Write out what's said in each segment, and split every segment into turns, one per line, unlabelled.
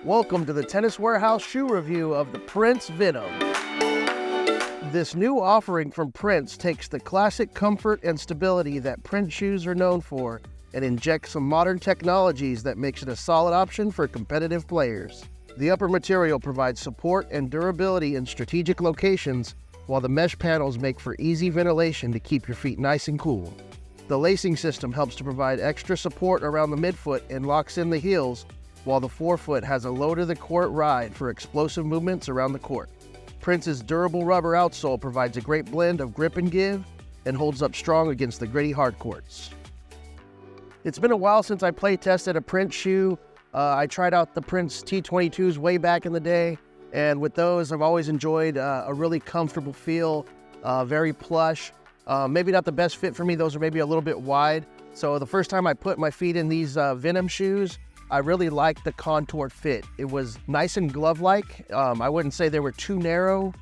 Welcome to the Tennis Warehouse shoe review of the Prince Venom. This new offering from Prince takes the classic comfort and stability that Prince shoes are known for and injects some modern technologies that makes it a solid option for competitive players. The upper material provides support and durability in strategic locations, while the mesh panels make for easy ventilation to keep your feet nice and cool. The lacing system helps to provide extra support around the midfoot and locks in the heels, while the forefoot has a low-to-the-court ride for explosive movements around the court. Prince's durable rubber outsole provides a great blend of grip and give and holds up strong against the gritty hard courts. It's been a while since I play tested a Prince shoe. I tried out the Prince T22s way back in the day, and with those I've always enjoyed a really comfortable feel, very plush. Maybe not the best fit for me, those are maybe a little bit wide. So the first time I put my feet in these Venom shoes, I really liked the contour fit. It was nice and glove-like. I wouldn't say they were too narrow,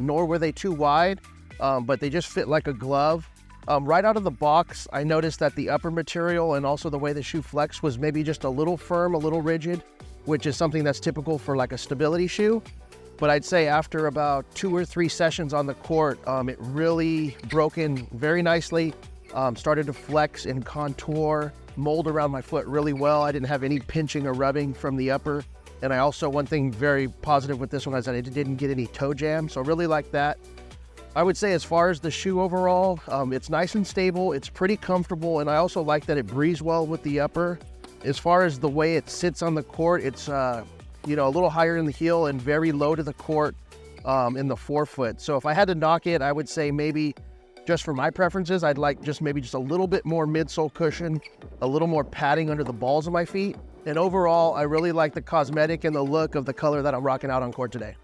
nor were they too wide, but they just fit like a glove. Right out of the box, I noticed that the upper material and also the way the shoe flexed was maybe just a little firm, a little rigid, which is something that's typical for like a stability shoe. But I'd say after about 2 or 3 sessions on the court, it really broke in very nicely, started to flex and contour, mold around my foot really well. I didn't have any pinching or rubbing from the upper. And I also, one thing very positive with this one is that it didn't get any toe jam, so I really like that. I would say as far as the shoe overall, it's nice and stable, it's pretty comfortable, and I also like that it breathes well with the upper. As far as the way it sits on the court, it's a little higher in the heel and very low to the court in the forefoot. So if I had to knock it, I would say maybe just for my preferences, I'd like maybe just a little bit more midsole cushion, a little more padding under the balls of my feet. And overall, I really like the cosmetic and the look of the color that I'm rocking out on court today.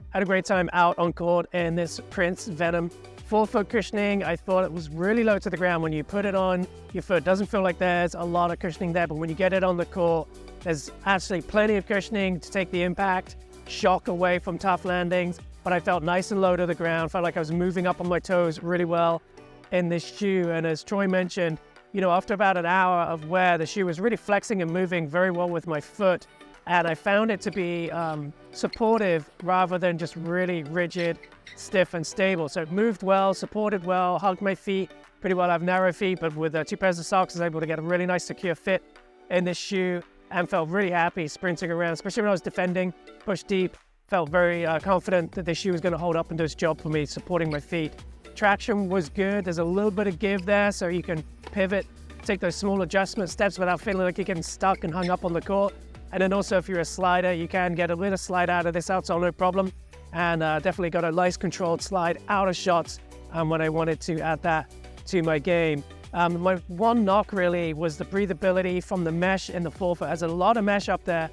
Had a great time out on court in this Prince Venom. Forefoot cushioning, I thought it was really low to the ground. When you put it on your foot, it doesn't feel like there's a lot of cushioning there, but when you get it on the court, there's actually plenty of cushioning to take the impact, shock away from tough landings. But I felt nice and low to the ground, felt like I was moving up on my toes really well in this shoe. And as Troy mentioned, after about an hour of wear, the shoe was really flexing and moving very well with my foot. And I found it to be supportive rather than just really rigid, stiff and stable. So it moved well, supported well, hugged my feet pretty well. I have narrow feet, but with 2 pairs of socks, I was able to get a really nice secure fit in this shoe and felt really happy sprinting around, especially when I was defending, push deep. Felt very confident that this shoe was going to hold up and do its job for me, supporting my feet. Traction was good. There's a little bit of give there, so you can pivot, take those small adjustment steps without feeling like you're getting stuck and hung up on the court. And then also, if you're a slider, you can get a little slide out of this outsole, no problem. And definitely got a nice controlled slide out of shots when I wanted to add that to my game. My one knock really was the breathability from the mesh in the forefoot. There's a lot of mesh up there,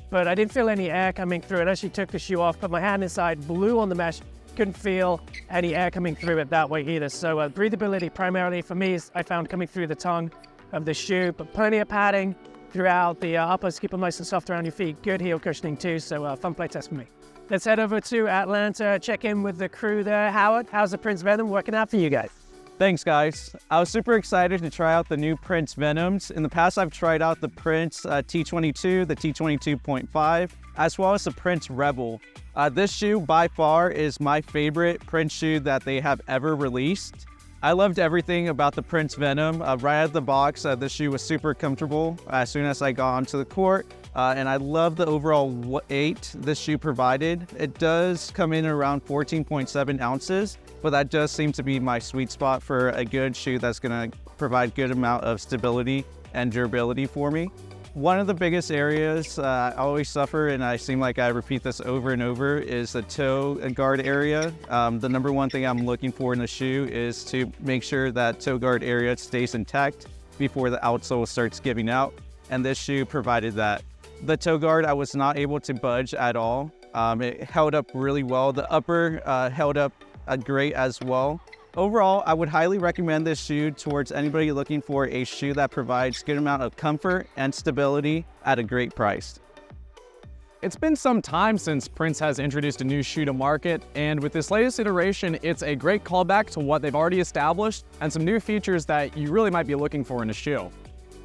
but I didn't feel any air coming through. I actually took the shoe off, put my hand inside, blew on the mesh, couldn't feel any air coming through it that way either. So breathability primarily for me is I found coming through the tongue of the shoe, but plenty of padding throughout the uppers, keep them nice and soft around your feet. Good heel cushioning too, so fun play test for me. Let's head over to Atlanta, check in with the crew there. Howard, how's the Prince Venom working out for you guys?
Thanks, guys. I was super excited to try out the new Prince Venoms. In the past, I've tried out the Prince T22, the T22.5, as well as the Prince Rebel. This shoe, by far, is my favorite Prince shoe that they have ever released. I loved everything about the Prince Venom. Right out of the box, this shoe was super comfortable as soon as I got onto the court. And I love the overall weight this shoe provided. It does come in around 14.7 ounces, but that does seem to be my sweet spot for a good shoe that's gonna provide good amount of stability and durability for me. One of the biggest areas I always suffer, and I seem like I repeat this over and over, is the toe guard area. The number one thing I'm looking for in a shoe is to make sure that toe guard area stays intact before the outsole starts giving out, and this shoe provided that. The toe guard, I was not able to budge at all. It held up really well. The upper held up great as well. Overall, I would highly recommend this shoe towards anybody looking for a shoe that provides good amount of comfort and stability at a great price.
It's been some time since Prince has introduced a new shoe to market, and with this latest iteration, it's a great callback to what they've already established and some new features that you really might be looking for in a shoe.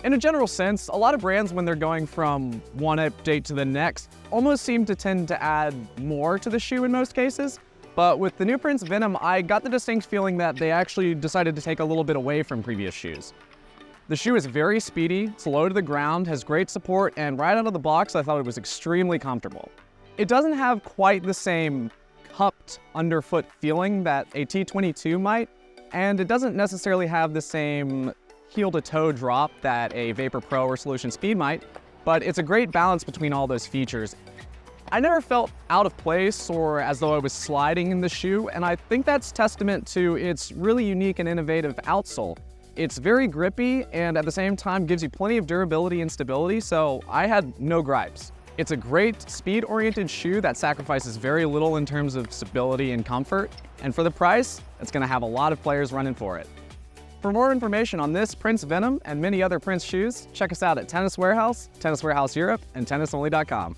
In a general sense, a lot of brands, when they're going from one update to the next, almost seem to tend to add more to the shoe in most cases. But with the new Prince Venom, I got the distinct feeling that they actually decided to take a little bit away from previous shoes. The shoe is very speedy, it's low to the ground, has great support, and right out of the box, I thought it was extremely comfortable. It doesn't have quite the same cupped underfoot feeling that a T22 might, and it doesn't necessarily have the same heel-to-toe drop that a Vapor Pro or Solution Speed might, but it's a great balance between all those features. I never felt out of place or as though I was sliding in the shoe, and I think that's testament to its really unique and innovative outsole. It's very grippy and at the same time gives you plenty of durability and stability, so I had no gripes. It's a great speed-oriented shoe that sacrifices very little in terms of stability and comfort, and for the price, it's going to have a lot of players running for it. For more information on this Prince Venom and many other Prince shoes, check us out at Tennis Warehouse, Tennis Warehouse Europe, and tennisonly.com.